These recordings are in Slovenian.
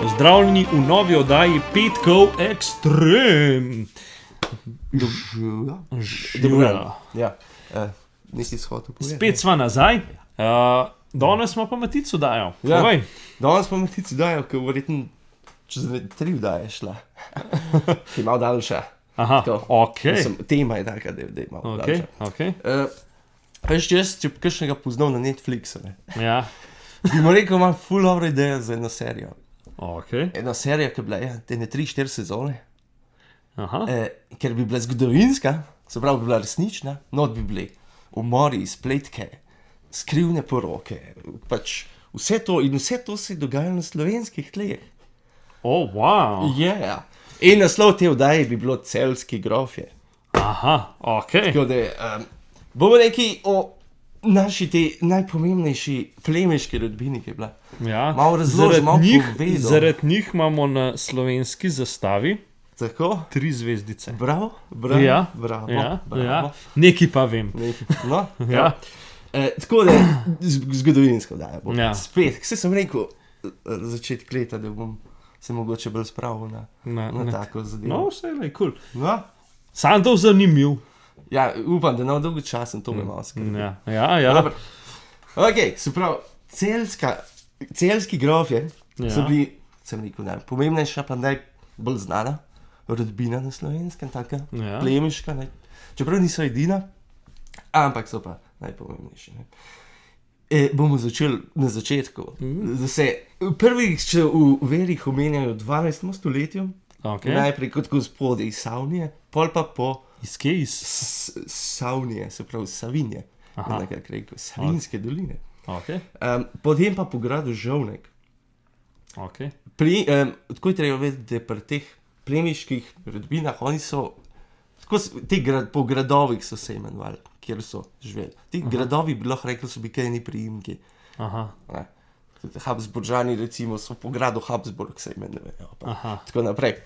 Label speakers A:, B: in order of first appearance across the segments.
A: Pozdravljeni v novi oddaji Petkov Extreme. Živijo.
B: Ja, nisi shotel povedati.
A: Spet sva nazaj. Danes smo pa Matico dajo.
B: Ja.
A: Povej.
B: Danes pa Matici dajo, ker verjetno čez 3 vdaje šla. Ki je malo daljša.
A: Aha,
B: Tako.
A: okej.
B: Mislim, tema je taka, da je malo
A: Okej,
B: daljša.
A: okej.
B: Veš, jaz, če bi kakšnega poznal na Netflixu, ne,
A: Ja,
B: bi mu rekel, imam ful dobro idejo za eno serijo.
A: okej.
B: Ena serija, ki je bila, te ne 3-4 sezone,
A: Aha,
B: ker bi bila zgodovinska, se pravi, bi bila resnična, not bi bili umori, spletke, skrivne poroke, pač vse to, in vse to se je dogajalo na slovenskih tleh.
A: wow.
B: Yeah. In naslov te vdaje bi bilo Celjski grofje.
A: Aha, okej.
B: Tako da bomo nekaj o naši te najpomembnejši plemiški rodbini, ki je bila.
A: Ja.
B: Malo razložim, malo povedal.
A: Zaradi njih imamo na slovenski zastavi
B: Tako,
A: 3 zvezdice.
B: bravo, bravo,
A: Ja,
B: bravo,
A: ja,
B: bravo.
A: ja. Nekaj pa vem.
B: No,
A: Ja.
B: tako da, zgodovinsko daje.
A: Ja.
B: Spet, kse sem rekel, začetek leta, da bom se mogoče bolj spravil na tako zadevo.
A: No, vse je cool.
B: No?
A: Sam to zanimiv.
B: Ja, upam, da na dolgo časa to me malo skrbi.
A: Ja.
B: Dobro. Ok, se pravi, celjski grofje so bili, sem rekel, pomembnejša pa najbolj znana rodbina na Slovenskem, taka plemiška, ne. Čeprav niso edina, ampak so pa najpomembnejši. Ne. Bomo začeli na začetku. Da se prvič v verih omenjajo v 12. stoletju,
A: Okay.
B: najprej kot gospode iz Savnije, pol pa po
A: Iz kje? Iz...
B: Savnije, se pravi Savinje, nekako rekel, Savinjske doline.
A: Okay.
B: Potem pa po gradu Žovnek.
A: Okay.
B: Tako je treba vedeti, da pri teh plemiških rodbinah, oni so, po gradovih so se imenovali, kjer so živeli. Ti gradovi bi lahko rekli, so bi kaj eni priimki.
A: Aha.
B: Ne. Habsburžani recimo so po gradu Habsburg se imenujejo. Tako naprej.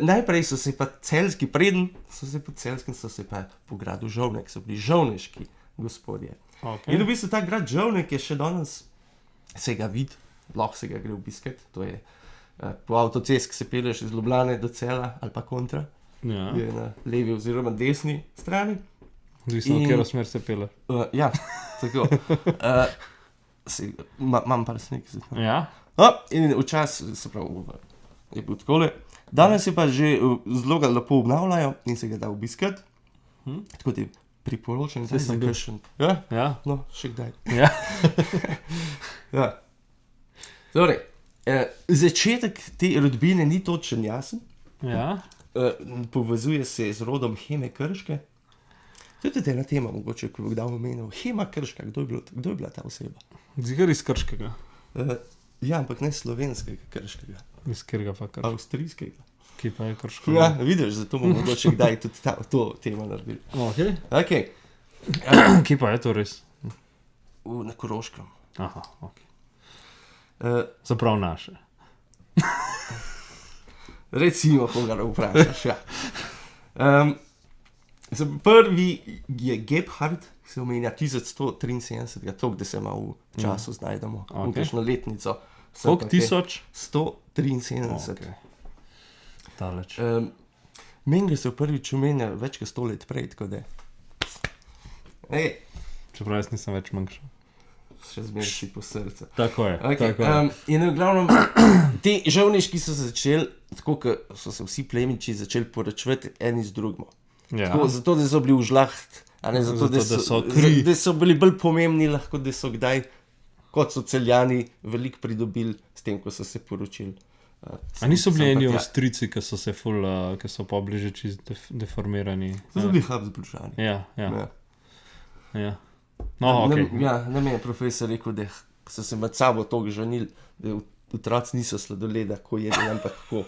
B: Najprej so se pa celjski, preden so se po celjskem, so se pa po gradu Žovnek, so bili žovneški gospodje.
A: Okay.
B: In v bistvu ta grad Žovnek je še danes, se ga vidi, lahko se ga gre obiskat, to je po avtocesti, ki se pelješ iz Ljubljane do Celja ali pa kontra,
A: Ja.
B: je na levi oziroma desni strani.
A: Zvisno, v katero smer se pele.
B: Ja, tako. Imam par slik.
A: Ja.
B: In včasih, se pravi, je bil takole. Danes se pa že zelo ga lepo obnavljajo in se ga da obiskati. Tako ti priporočam, da sem kakšen. Ja?
A: Ja.
B: No, še kdaj.
A: Ja.
B: Ja. Torej, začetek te rodbine ni točen jasen.
A: Ja.
B: Povezuje se z rodom Heme Krške. To je tudi ena tema, mogoče, ko bo kdaj omenil. Hema Krška, kdo je bila ta oseba?
A: Zigar iz Krškega.
B: Ja, ampak ne slovenskega Krškega.
A: Iz katerega pa Krškega.
B: Avstrijskega.
A: Ki pa je Krško.
B: Ja, vidiš, zato bomo mogoče kdaj tudi to temo naredili.
A: Okay.
B: Ok,
A: Ki pa je to res?
B: na Koroškem.
A: Aha, ok.
B: Zaprav
A: naše.
B: Recimo, koga vprašaš, ja. Prvi je Gebhard, ki se omenja 1173, toliko, da se malo v času znajdemo.
A: Ok.
B: Kakšno letnico.
A: Koliko tisoč?
B: 173.
A: Ok. Daleč.
B: Menge se prvič omenja več kot 100 let prej, tako da.
A: Čeprav jaz nisem več manjša.
B: Še zmeraj si po srcu.
A: Tako je.
B: Okay,
A: Tako je.
B: in v glavnem, ti žovniški so začeli, tako kot so se vsi plemiči začeli poročevati eni z drugim.
A: Ja.
B: Tako, zato, da so bili v žlaht, a ne zato, da so kri. Da so bili bolj pomembni, lahko da so kdaj, kot so Celjani, veliko pridobili s tem, ko so se poročili.
A: A niso bili eni Avstrijci, ki so se ki so pa bili že čisto deformirani?
B: To so bili Habsburžani.
A: Ja. No, ok.
B: Ne me je profesor rekel, da so se med sabo toliko žanili, da otroci niso sladoleda, ko jedli, ampak kako.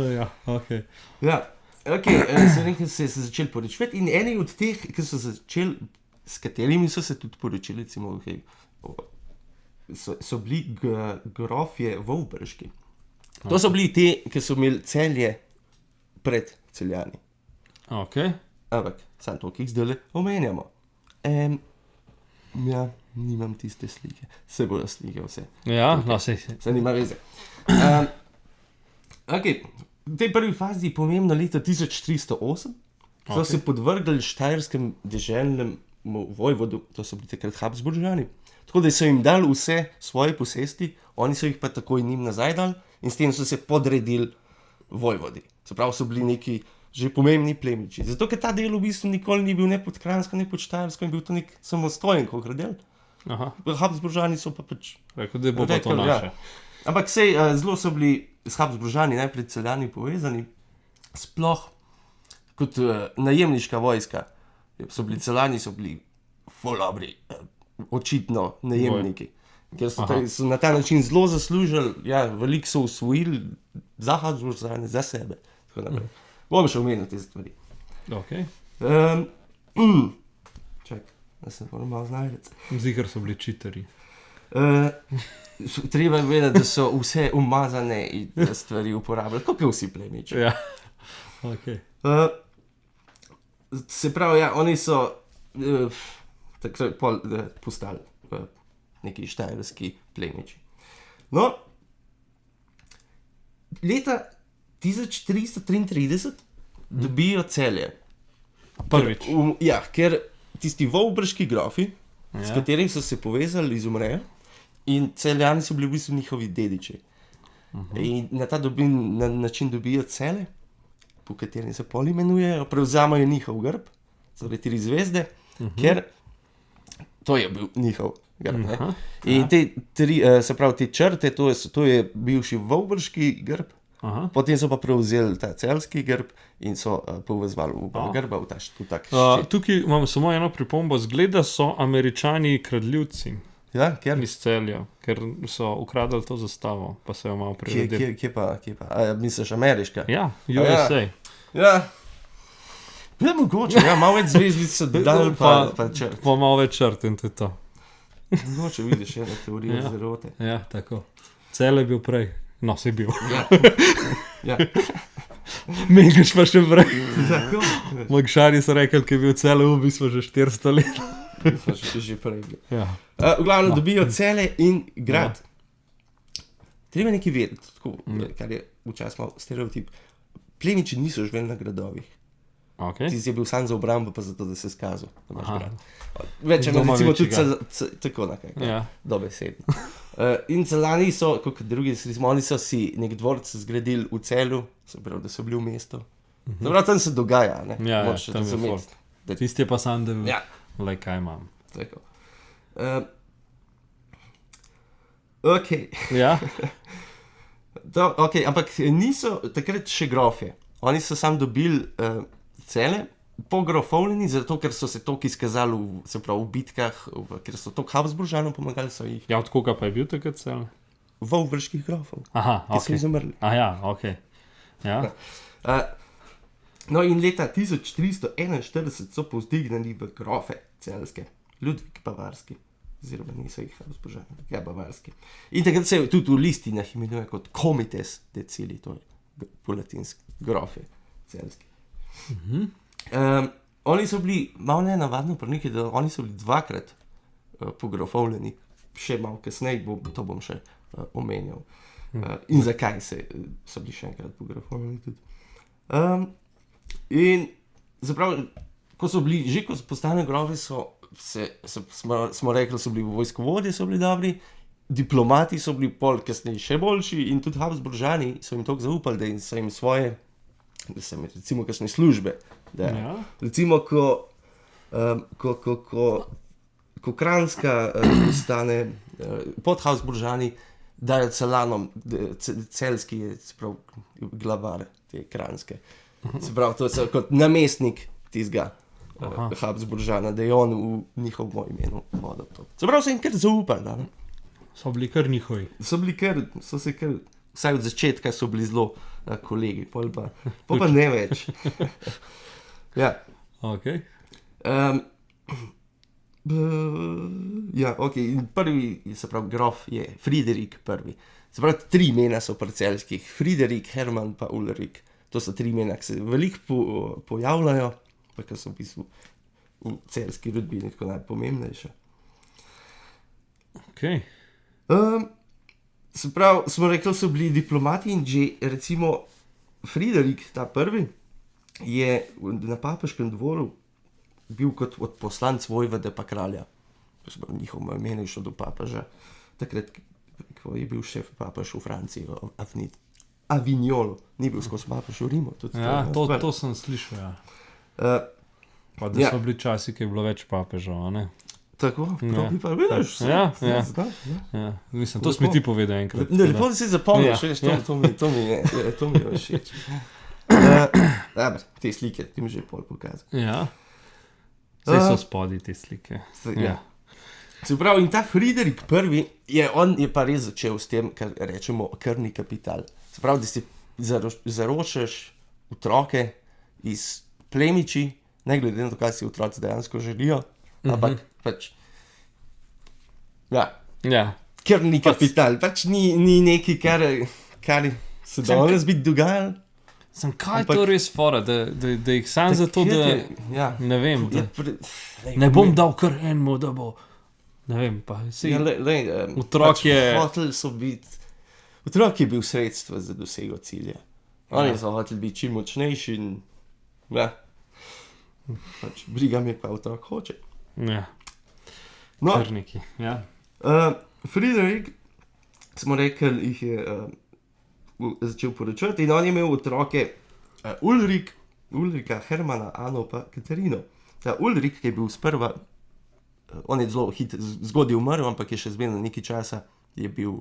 A: Ja, ok.
B: Ja, ok, se je začeli poročevati in eni od teh, ki so začeli, s katerimi so se tudi poročili, recimo, so bili grofje Vovbrški. To so bili te, ki so imeli Celje pred Celjani.
A: Ok.
B: Ampak, samo to, ki jih zdaj omenjamo. Ja, nimam tiste slike. Se bodo slike vse.
A: Ja, no, se
B: nima veze. V tej prvi fazi je pomembno leto 1308, so se podvrgli štajerskem deželnemu vojvodu, to so bili takrat Habsburžani, tako da so jim dali vse svoje posesti, oni so jih pa takoj njim nazaj dali in s tem so se podredili vojvodi. Se pravi, so bili neki že pomembni plemiči. Zato, ker ta del v bistvu nikoli ni bil ne pod Kranjsko, ne pod Štajersko in bil to nek samostojen del. Habsburžani so pa pač...
A: Rekel, da bo pa to naše.
B: Ampak sej, zelo so bili s Habsburžani najprej Celjani povezani, sploh kot najemniška vojska. So bili Celjani, so bili ful dobri, očitno najemniki. Ker so na ta način zelo zaslužili, veliko so usvojili za Habsburžane, za sebe. Tako naprej. Bom še omenil te stvari. Čak, da se moram malo znajdeti.
A: Ziher so bili čiteri.
B: Treba je vedeti, da so vse umazane stvari uporabljali, kako vsi plemiči.
A: Ja, okej.
B: Se pravi, oni so takrat postali neki štajerski plemiči. No, leta 1333 dobijo Celje.
A: Prvič.
B: Ker tisti vovbrški grofi, s katerimi so se povezali, izumrejo in Celjani so bili v bistvu njihovi dediči. In na ta način dobijo Celje, po katerem se pol imenujejo, prevzamajo njihov grb, torej 3 zvezde, ker to je bil njihov grb. In se pravi, te črte, to je bivši vovbrški grb, potem so pa prevzeli ta celjski grb in so povezvali oba grba v tak ščit.
A: Tukaj imam samo eno pripombo, zgleda so Američani kradljivci.
B: Ja, ker?
A: Iz Celja, ker so ukradali to zastavo, pa so jo malo priredili.
B: Kje pa? Misliš ameriška?
A: Ja, USA.
B: Ja, mogoče, malo več zvezdic so dodali pa črt.
A: Pa malo več črt in to je to.
B: Mogoče vidiš eno teorijo zarote.
A: Ja, tako. Celje je bil prej. No, si bil.
B: Ja.
A: Megaš pa še prej.
B: Tako.
A: Magšari so rekli, ki je bil Celje v bistvu že 400 let.
B: Že prej.
A: Ja.
B: V glavnem dobijo Celje in grad. Treba nekaj vedeti, tako, kar je včasih malo stereotip. Plemiči niso živeli na gradovih. Ti je bil sam za obrambo, pa zato, da se skazal, da imaš grad. Več ali recimo tudi tako nekaj, dobesedno. In Celjani so, kot drugi oni so si nek dvorec zgradili v Celju, se pravi, da so bili v mestu. Se pravi, tam se dogaja, ne?
A: Ja, tam je fort. Tisti je pa sam, da le kaj imam.
B: Tako. Okej.
A: Ja?
B: Ampak niso takrat še grofje. Oni so sam dobili Celje, pogrofovljeni, zato ker so se toliko izkazali v bitkah, ker so toliko Habsburžanom pomagali, so jih...
A: Ja, od koga pa je bil takrat Celje?
B: Vovbrških grofov.
A: Ki
B: so izumrli.
A: Okej. Ja.
B: No in leta 1341 so povzdignili v grofe celjske, Ludvik Bavarski, oziroma niso jih Habsburžani, Bavarski. In takrat se tudi v listinah imenuje kot Comites de Celi, to je po latinski grofe celjski. Oni so bili malo nenavadno prniki, da oni so bili 2-krat pogrofovljeni, še malo kasneje, to bom še omenjal. In zakaj so bili še enkrat pogrofovljeni tudi. In zapravo, ko so postane grofi, smo rekli, so bili vojskovodje, so bili dobri, diplomati so bili pol kasneje še boljši in tudi Habsburžani so jim toliko zaupali, da so jim svoje, da so jim recimo kakšne službe. Recimo, ko Kranjska postane pod Habsburžani, dajo Celjanom, celjski je glavar te Kranjske. Se pravi, to je kot namestnik tistega Habsburžana, da je on v njihovem imenu vodil to. Se pravi, so jim kar zaupali.
A: So bili kar njihovi.
B: So se kar, vsaj od začetka so bili zelo kolegi, pol pa ne več. Ja.
A: Okej.
B: In prvi, se pravi, grof je Friderik prvi. Se pravi, 3 imena so pri celjskih. Friderik, Herman pa Ulrik. To so 3 imena, ki se veliko pojavljajo, pa ker so v bistvu v celjski rodbini tako najpomembnejše.
A: Okay.
B: Se pravi, smo rekli, so bili diplomati in že recimo Friderik, ta prvi, je na papežkem dvoru bil kot odposlanec vojvode pa kralja. Njihovo ime je šlo do papeža. Takrat, ko je bil šef papež v Franciji, v Avignonu, ni bil skozi papež v Rimu.
A: To sem slišal, ja. Pa da so bili časi, ki je bilo več papežov, ne?
B: Tako, prav bi pa vidiš.
A: Ja. Mislim, to si mi ti povedal enkrat.
B: Ne, lepo, da si zapomniš, to mi je všeč. Dobar, te slike ti mi že pol pokazal.
A: Ja. Vse so spodaj te slike. Ja.
B: Se pravi, in ta Friderik prvi, on je pa res začel s tem, kar rečemo krvni kapital. Se pravi, da si zaročeš otroke iz plemiči, ne glede na to, kaj si otroci dejansko želijo, ampak pač, krvni kapital, pač ni nekaj, kar se danes bi dogajalo.
A: Sem kaj to res fora, da jih sam zato, da ne vem, ne bom dal kar enemu, da bo, ne vem, pa si, otrok je...
B: Hotel so biti, otrok je bil sredstvo za dosego cilja. Oni so hoteli biti čim močnejši in, pač briga me pa otrok hoče.
A: Ja, krniki, ja.
B: Friderik, smo rekli, jih je začel poročati in on je imel otroke Ulrika, Hermana, Ano pa Katarino. Ta Ulrik, ki je bil sprva, on je zelo zgodaj umrl, ampak je še zmeraj nekaj časa, je bil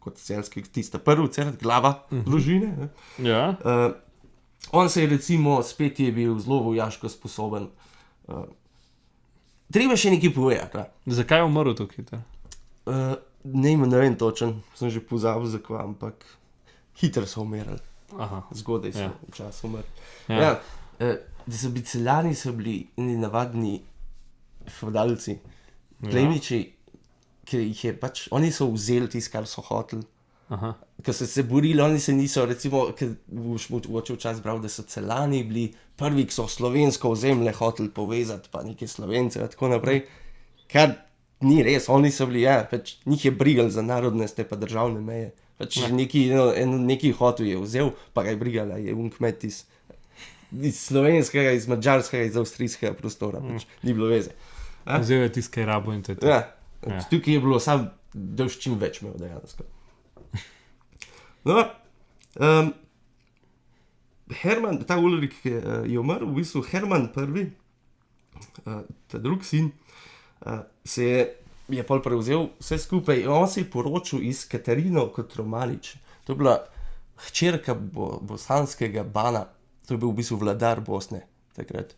B: kot celski, tista prvi cel, glava družine.
A: Ja.
B: On se je recimo, spet je bil zelo vojaško sposoben. Treba še nekaj povedati.
A: Zakaj je umrl tukaj?
B: Ne vem točen, sem že pozabil zakaj, ampak hitro so umirali. Zgodaj so včasih umrli. Da so bili celjani, so bili navadni fevdalci, plemiči, ki jih je pač, oni so vzeli tisto, kar so hoteli. Ko so se borili, oni se niso, recimo, ker boš včasih bral, da so celjani bili prvi, ki so slovensko ozemlje hoteli povezati, pa neke Slovence in tako naprej, kar ni res, oni so bili, pač njih je brigal za narodnostne pa državne meje. Pač neki hotel je vzel, pa ga je brigala, je kmet iz slovenskega, iz madžarskega, iz avstrijskega prostora, pač ni bilo veze.
A: Vzel je tiskaj rabo in to je to.
B: Tukaj je bilo sam, da už čim več imel dejansko. No, Herman, ta Ulrik je umrl, v bistvu Herman prvi, ta drug sin, se je pol prevzel vse skupaj in on se je poročil iz Katarino kot Romanič. To je bila hčerka bosanskega bana, to je bil v bistvu vladar Bosne takrat.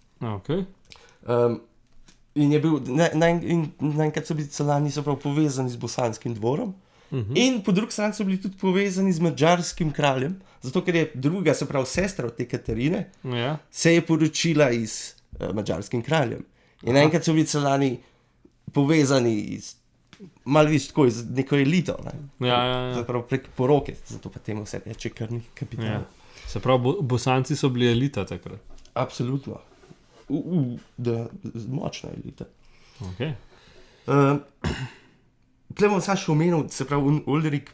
B: In je bil, naenkrat so bili celjani so prav povezani z bosanskim dvorom in po drugi strani so bili tudi povezani z madžarskim kraljem, zato ker je druga, se pravi sestra od te Katarine, se je poročila iz madžarskim kraljem. In naenkrat so bili celjani povezani malo več tako z neko elito, zapravo prek poroke, zato pa temu se reče krvni kapital.
A: Se pravi, Bosanci so bili elita takrat?
B: Absolutno. Močna elita. Tle bom samo še omenil, se pravi, Ulrik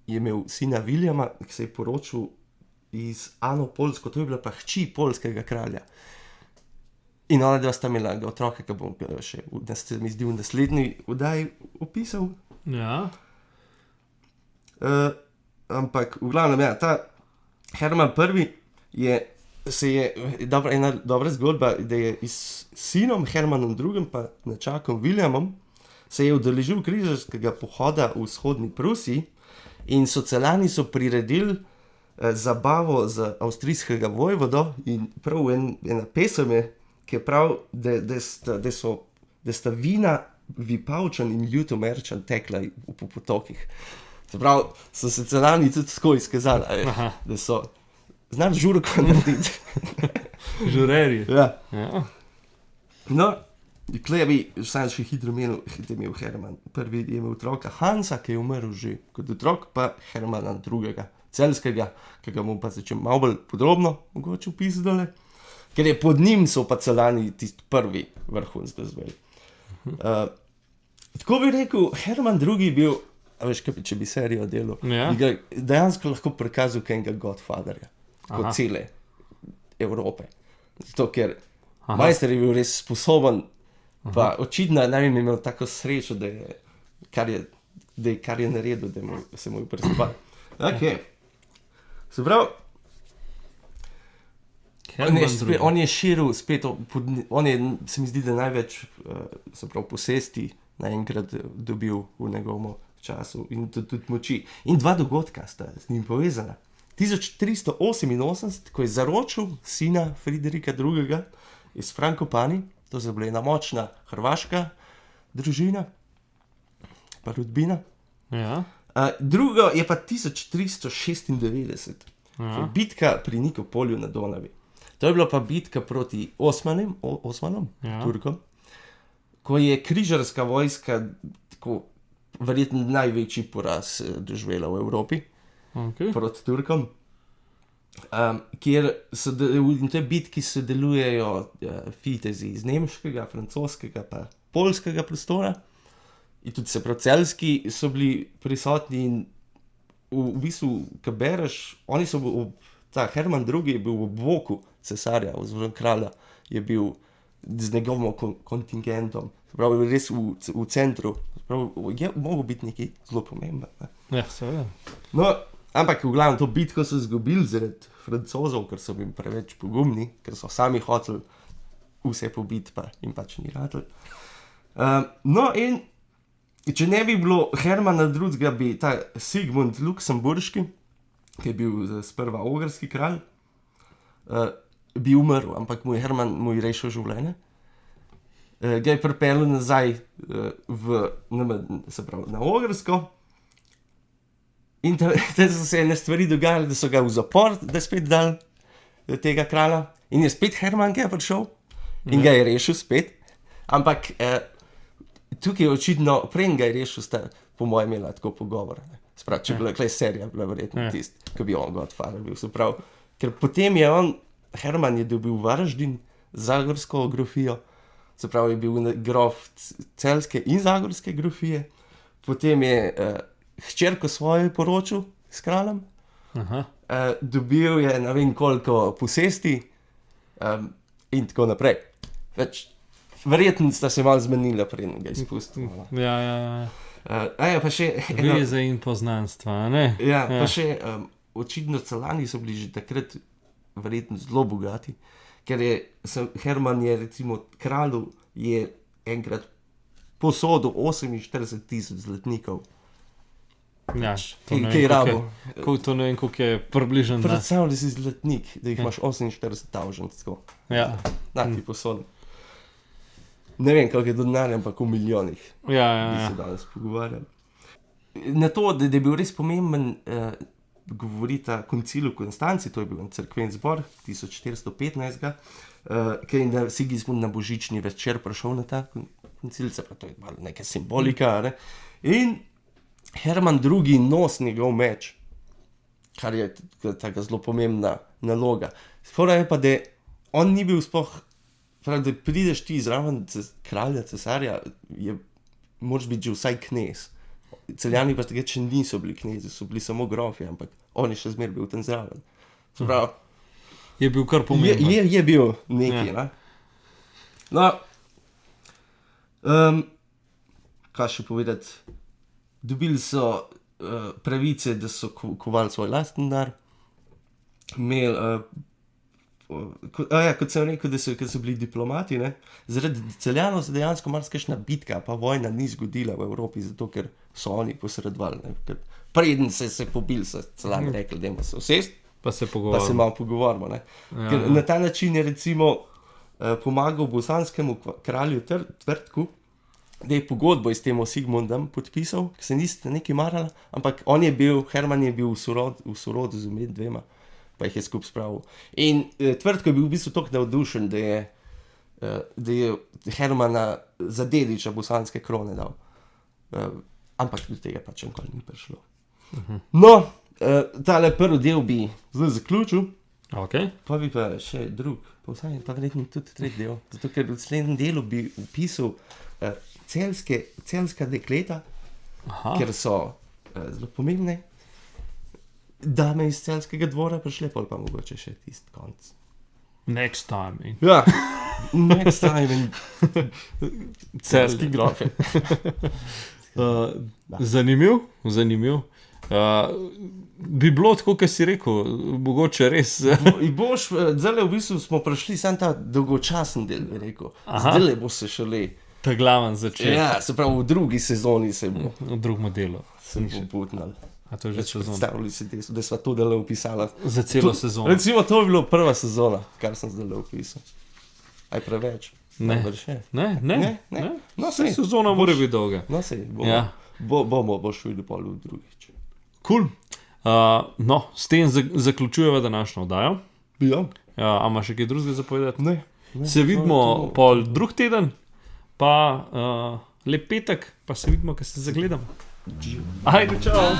B: je imel sina Viljama, ki se je poročil iz Ano Polsko, to je bila pa hči polskega kralja. In ona dva sta imela otroka, ki bom še, se mi zdi, v naslednji oddaji opisal. Ampak, v glavnem, ta Herman prvi ena dobra zgodba, da je s sinom Hermanom drugim, pa nečakom Viljamom, se je udeležil križarskega pohoda v vzhodni Prusiji in celjani so priredili zabavo z avstrijskega vojvodo in prav ena pesem je, ki je prav, da sta Vina, Vipavčan in Ljutomerčan tekla po potokih. Se pravi, so se celjani tudi tako izkazali, da so znali žurko narediti.
A: Žurerji.
B: No, tukaj bi sam še hitro menil, da je imel Herman. Prvi je imel otroka Hansa, ki je umrl že kot otrok, pa Hermana drugega, celskega, ki ga bom pa začel malo bolj podrobno mogoče opisati dole. Ker je pod njim so pa celjani tisti prvi vrhunski zveli. tako bi rekel, Herman II. Bil, a veš, če bi serijo delal, bi ga dejansko lahko prikazal kenega Godfatherja, kot cele Evrope. Zato, ker majster je bil res sposoben, pa očitno ne bi imel tako srečo, da je kar je naredil, da se mu je prespal. Ok. Se pravi, on je širil spet, on je, se mi zdi, da največ se pravi posesti naenkrat dobil v njegovem času in tudi moči. In dva dogodka sta z njim povezana. 1388, ko je zaročil sina Friderika II. Iz Frankopani, to je bila ena močna hrvaška družina, pa rodbina.
A: Ja.
B: Drugo je pa 1396, bitka pri Nikopolju na Donavi. To je bila pa bitka proti Osmanom, Turkom, ko je križarska vojska tako verjetno največji poraz doživela v Evropi proti Turkom, kjer v tej bitki sodelujejo vitezi iz nemškega, francoskega pa poljskega prostora in tudi se prav celski so bili prisotni in v bistvu, ko bereš, oni so ta Herman II. Je bil v boku cesarja oziroma kralja, je bil z njegovim kontingentom, pravi res v centru, pravi, je mogel biti nekaj zelo pomemben.
A: Ja, seveda.
B: No, ampak v glavnem to bitko so izgubili zaradi Francozov, ker so bili preveč pogumni, ker so sami hoteli vse pobiti, pa jim pač ni ratalo. No in če ne bi bilo Hermana II., bi ta Sigmund Luksemburški, ki je bil sprva ogrski kralj, bi umrl, ampak mu je Herman rešil življenje. Ga je pripeljal nazaj na Ogrsko in tam so se ene stvari dogajale, da so ga v zapor, da je spet dal tega kralja in je spet Herman ga prišel in ga je rešil spet, ampak tukaj je očitno, prej ga je rešil, sta po mojem imela tako pogovor. Sprav, če bi bila serija, bila verjetno tist, ko bi on Godfather bil, se pravi, ker potem je Herman je dobil Varaždin, zagorsko grofijo, se pravi, je bil grof celske in zagorske grofije, potem je hčerko svojo poročil s kraljem, dobil je ne vem koliko posesti in tako naprej. Verjetno sta se malo zmenila, preden ga izpustil.
A: Ja.
B: Pa še
A: veze in poznanstva, ne?
B: Ja, pa še očitno Celani so bili že takrat verjetno zelo bogati, ker Herman je recimo kralju je enkrat posodil 48,000 zlatnikov.
A: Ja,
B: ki je rabo.
A: To ne vem, koliko je približno.
B: Predstavljaj si zlatnik, da jih imaš 48,000 tako.
A: Ja.
B: Da ti posodil. Ne vem, koliko je do denarja, ampak v milijonih.
A: Ja.
B: Bi se danes pogovarjali. Na to, da je bil res pomemben, govorita koncil v Konstanci, to je bil cerkven zbor 1415, ki je Sigismund na božični večer prišel na ta koncil, se pravi, to je malo neka simbolika, ne? In Herman II. Nos njegov meč, kar je taka zelo pomembna naloga. Spora je pa, da on ni bil sploh, pravi, da prideš ti zraven kralja, cesarja, moraš biti že vsaj knez. Celjani pa takrat še niso bili knezi, so bili samo grofi, ampak on je še zmeraj bil tam zraven. Pravi,
A: je bil kar pomemben.
B: Je bil nekaj, ne? No, kaj še povedati? Dobili so pravice, da so kovali svoj lasten dar, imeli, kot sem rekel, da so bili diplomati, ne? Zaradi Celjanov se dejansko marsikakšna bitka pa vojna ni zgodila v Evropi, zato ker so oni posredovali, ne? Preden se pobili, so Celjani rekli, dajmo se usesti,
A: pa se
B: malo pogovorimo, ne? Ker na ta način je recimo pomagal bosanskemu kralju Tvrtku, da je pogodbo s tem Sigmundom podpisal, ki se niste nekaj marala, ampak Herman je bil v sorodu z med dvema, pa jih je skupaj spravil. In Tvrtko je bil v bistvu toliko navdušen, da je Hermana za dediča bosanske krone dal. Ampak do tega pač nikoli ni prišlo. No, tale prvi del bi zdaj zaključil, pa bi pa še drug, pa verjetno tudi tretji del, zato ker v naslednjem delu bi opisal celska dekleta, ker so zelo pomembne, dame iz celskega dvora prišle, pol pa mogoče še tisti konc.
A: Next time.
B: Ja, next time. Celski grofe.
A: Zanimiv. Bi bilo tako, kot si rekel, mogoče res.
B: Zdaj v bistvu smo prišli sam ta dolgočasen del, bi rekel. Zdaj bo se šele...
A: Ta glaven začel.
B: Ja, se pravi, v drugi sezoni se bo.
A: V drugem delu.
B: Se bo putnal.
A: A to je že sezona.
B: Predstavljali si te, da sva to delo upisala.
A: Za celo sezono.
B: Recimo, to je bilo prva sezona, kar sem zdaj upisal. Aj preveč.
A: Ne. No, sezona mora biti dolga.
B: No, boš videl pol v drugič.
A: Cool. No, s tem zaključujeva današnjo oddajo.
B: Ja.
A: A imaš še kaj drugega zapovedati?
B: Ne.
A: Se vidimo pol drug teden, pa lep petek, pa se vidimo, ko se zagledamo. Ajde, čau.